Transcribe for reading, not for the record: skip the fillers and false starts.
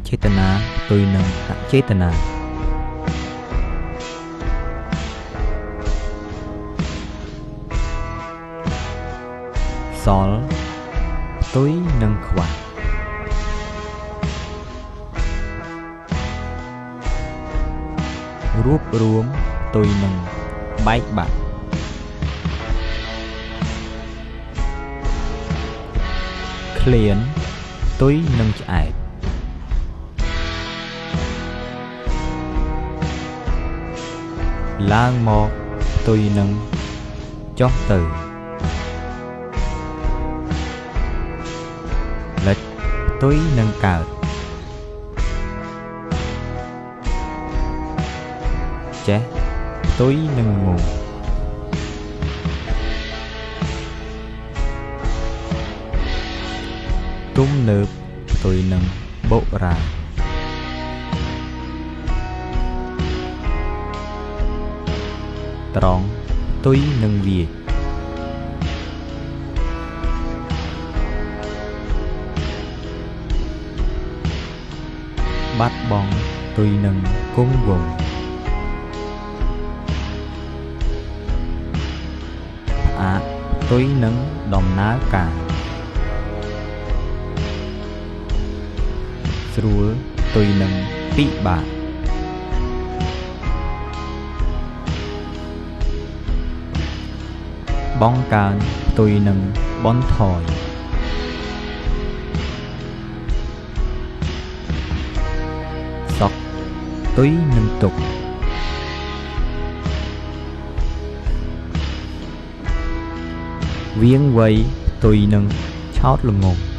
ចេតនាផ្ទុយនឹងអចេតនាសល់ផ្ទុយនឹងខ្វះរួបរួមផ្ទុយនឹងបែកបាក់ឃ្លានផ្ទុយនឹងឆ្អែតឡើងមកផ្ទុយនឹងចុះទៅលិចផ្ទុយនឹងកើតចេះផ្ទុយនឹងងងទំនើបផ្ទុយនឹងបុរាណត្រង់ផ្ទុយនឹងវាបាត់បង់ផ្ទុយនឹងគង់វង្សផ្អាកផ្ទុយនឹងដំណើរការស្រួលផ្ទុយនឹងពិបាកបងកើនផ្ទុយនឹងបន់ថយសុខផ្ទុយនឹងទុក្ខវៀងវៃផ្ទុយនឹងឆោតល្ងង់